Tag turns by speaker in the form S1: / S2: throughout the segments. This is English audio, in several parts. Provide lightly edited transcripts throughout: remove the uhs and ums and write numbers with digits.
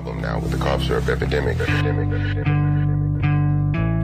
S1: problem now with the cough syrup epidemic.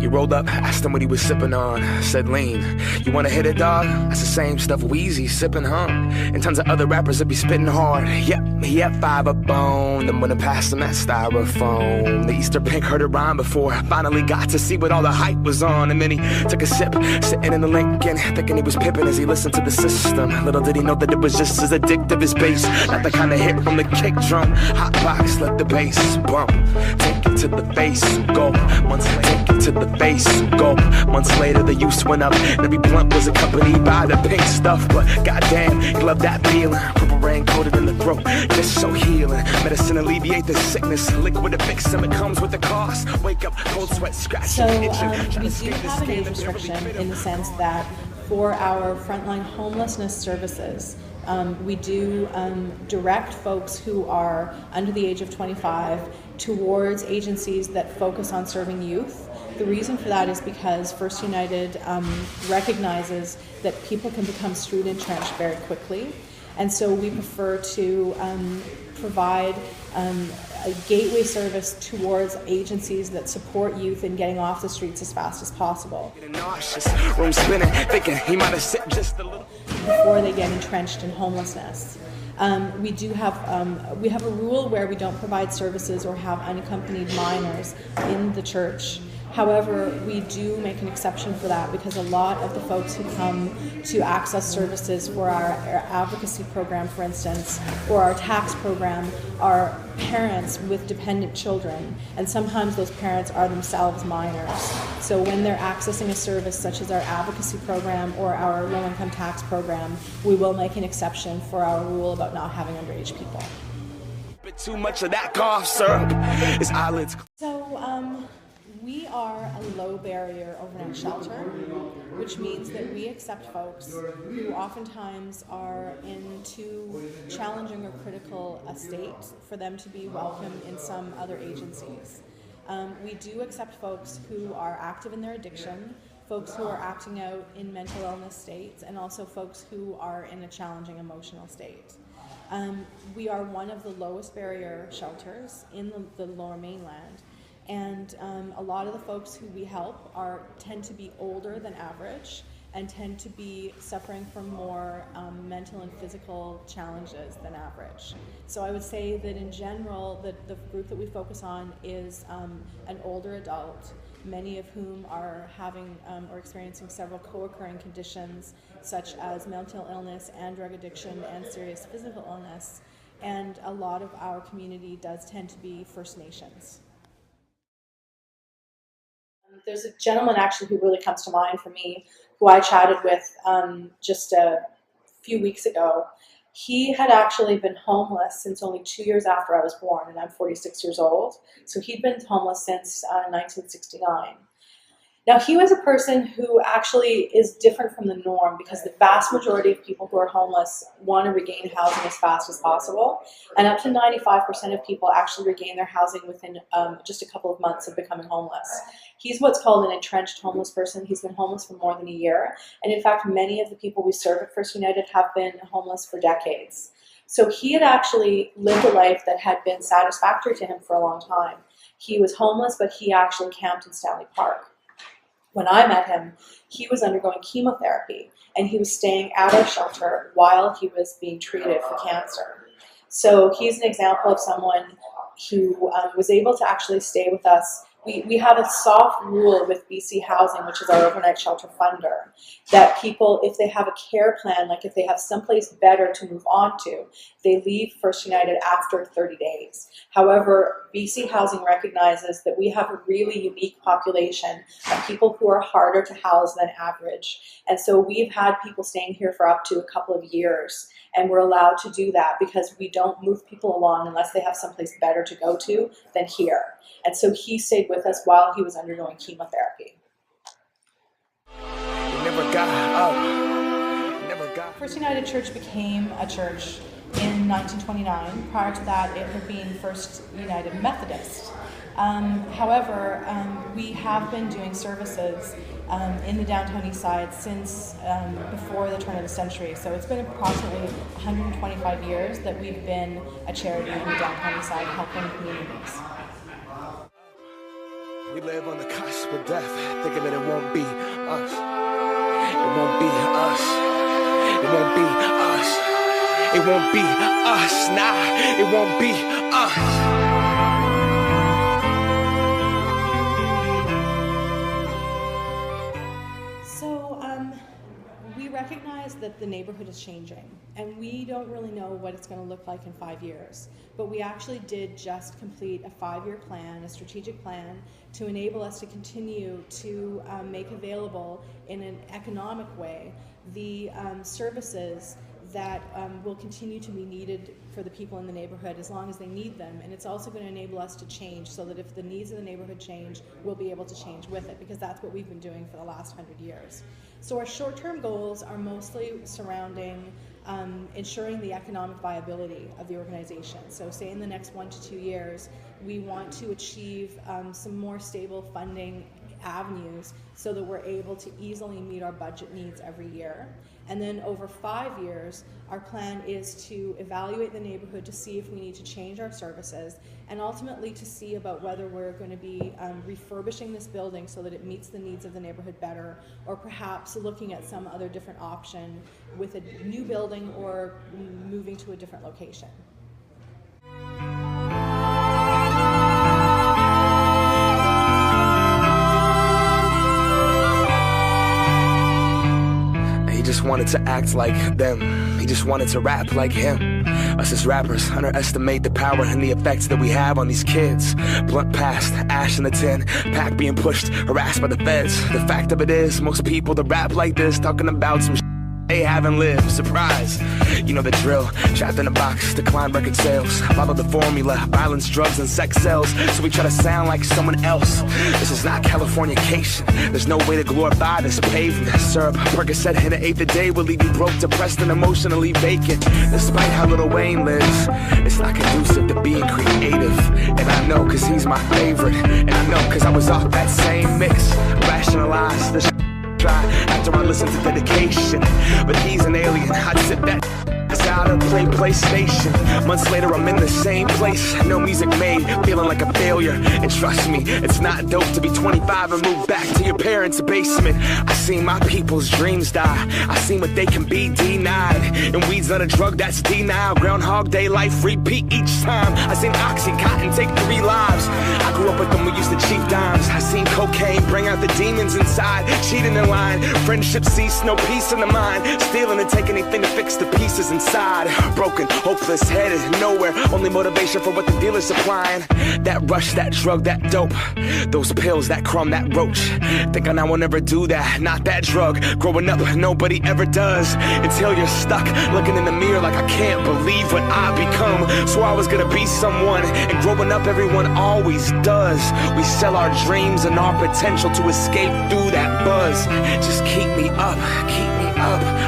S2: He rolled up, asked him what he was sipping on. Said, lean. You wanna hit it, dog? That's the same stuff Weezy sipping, huh? And tons of other rappers that be spitting hard. Yep, he had 5 up on. Then when I passed him that styrofoam, the Easter Pink heard it rhyme before I finally got to see what all the hype was on. And then he took a sip, sitting in the Lincoln, thinking he was pippin' as he listened to the system. Little did he know that it was just as addictive as bass. Not the kind of hit from the kick drum. Hot box, let the bass bump. Take it to the face, go. Once I take it to the face, go. Months later the use went up, and every blunt was accompanied by the pink stuff. But goddamn, he loved that feeling. Purple rain coated in the throat, just so healing. Medicine alleviate the sickness, liquid to fix them. It comes with the cost. Wake up, cold sweat, scratch.
S3: So we do have an age restriction in the sense that for our frontline homelessness services, we do direct folks who are under the age of 25 towards agencies that focus on serving youth. The reason for that is because First United recognizes that people can become street entrenched very quickly, and so we prefer to provide a gateway service towards agencies that support youth in getting off the streets as fast as possible before they get entrenched in homelessness. We have a rule where we don't provide services or have unaccompanied minors in the church. However, we do make an exception for that because a lot of the folks who come to access services for our advocacy program, for instance, or our tax program are parents with dependent children, and sometimes those parents are themselves minors. So when they're accessing a service such as our advocacy program or our low-income tax program, we will make an exception for our rule about not having underage people.
S2: Too much of that cough syrup is eyelids.
S3: So, we are a low barrier overnight shelter, which means that we accept folks who oftentimes are in too challenging or critical a state for them to be welcome in some other agencies. We do accept folks who are active in their addiction, folks who are acting out in mental illness states, and also folks who are in a challenging emotional state. We are one of the lowest barrier shelters in the Lower Mainland. And a lot of the folks who we help tend to be older than average and tend to be suffering from more mental and physical challenges than average. So I would say that in general, the group that we focus on is an older adult, many of whom are having or experiencing several co-occurring conditions such as mental illness and drug addiction and serious physical illness. And a lot of our community does tend to be First Nations. There's a gentleman actually who really comes to mind for me who I chatted with just a few weeks ago. He had actually been homeless since only 2 years after I was born, and I'm 46 years old. So he'd been homeless since 1969. Now, he was a person who actually is different from the norm because the vast majority of people who are homeless want to regain housing as fast as possible. And up to 95% of people actually regain their housing within just a couple of months of becoming homeless. He's what's called an entrenched homeless person. He's been homeless for more than a year. And in fact, many of the people we serve at First United have been homeless for decades. So he had actually lived a life that had been satisfactory to him for a long time. He was homeless, but he actually camped in Stanley Park. When I met him, he was undergoing chemotherapy, and he was staying at our shelter while he was being treated for cancer. So he's an example of someone who was able to actually stay with us. We have a soft rule with BC Housing, which is our overnight shelter funder, that people, if they have a care plan, like if they have someplace better to move on to, they leave First United after 30 days. However, BC Housing recognizes that we have a really unique population of people who are harder to house than average. And so we've had people staying here for up to a couple of years, and we're allowed to do that because we don't move people along unless they have someplace better to go to than here. And so he stayed with us while he was undergoing chemotherapy.
S2: First
S3: First United Church became a church in 1929. Prior to that, it had been First United Methodist. However, we have been doing services in the downtown east side since before the turn of the century. So it's been approximately 125 years that we've been a charity in the downtown east side helping communities.
S2: We live on the cusp of death, thinking that it won't be us. It won't be us. It won't be us. It won't be us. Nah, it won't be us.
S3: We recognize that the neighborhood is changing, and we don't really know what it's going to look like in 5 years. But we actually did just complete a 5-year plan, a strategic plan, to enable us to continue to make available in an economic way the services that will continue to be needed for the people in the neighborhood as long as they need them. And it's also going to enable us to change so that if the needs of the neighborhood change, we'll be able to change with it, because that's what we've been doing for the last 100 years. So our short-term goals are mostly surrounding ensuring the economic viability of the organization. So say in the next 1 to 2 years, we want to achieve some more stable funding avenues so that we're able to easily meet our budget needs every year. And then over 5 years, our plan is to evaluate the neighborhood to see if we need to change our services, and ultimately to see about whether we're going to be refurbishing this building so that it meets the needs of the neighborhood better, or perhaps looking at some other different option with a new building or moving to a different location.
S2: He just wanted to act like them. He just wanted to rap like him. Us as rappers underestimate the power and the effects that we have on these kids. Blunt past, ash in the tin, pack being pushed, harassed by the feds. The fact of it is, most people that rap like this talking about some they haven't lived. Surprise, you know the drill. Trapped in a box, decline record sales. Follow the formula, violence, drugs, and sex sells. So we try to sound like someone else. This is not Californication. There's no way to glorify this pavement. Syrup, Percocet, in the eighth a day will leave you broke, depressed, and emotionally vacant. Despite how Lil Wayne lives, it's not conducive to being creative. And I know cause he's my favorite. And I know cause I was off that same mix. Rationalize the after I listen to dedication, but he's an alien. I'd sit that out and play PlayStation. Months later I'm in the same place, no music made, feeling like a failure. And trust me, it's not dope to be 25 and move back to your parents' basement. I seen my people's dreams die, I seen what they can be denied. And weed's not a drug, that's denial. Groundhog Day life repeat each time. I seen Oxycontin take 3 lives. I grew up with them, we used to cheap dimes. I seen cocaine bring out the demons inside. Cheating in line, friendship cease, no peace in the mind. Stealing and take anything to fix the pieces inside. Broken, hopeless, headed nowhere. Only motivation for what the dealer's supplying. That rush, that drug, that dope. Those pills, that crumb, that roach. Think I will never do that, not that drug. Growing up, nobody ever does. Until you're stuck, looking in the mirror like I can't believe what I become. So I was gonna be someone, and growing up everyone always does. We sell our dreams and our potential to escape through that buzz. Just keep me up,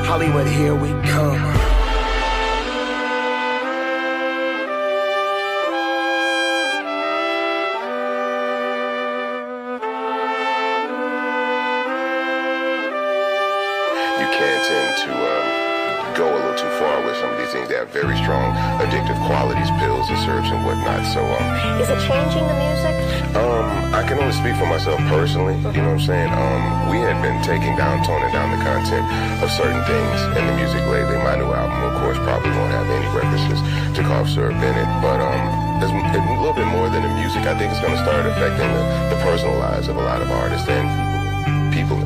S2: Hollywood, here we come.
S1: You can tend to go a little too far with some of these things. They have very strong addictive qualities, pills and syrups and whatnot. So
S4: is it changing the music?
S1: I can only speak for myself personally. You know what I'm saying? We had been toning down the content of certain things in the music lately. My new album, of course, probably won't have any references to cough syrup in it, but there's a little bit more than the music. I think it's going to start affecting the personal lives of a lot of artists and people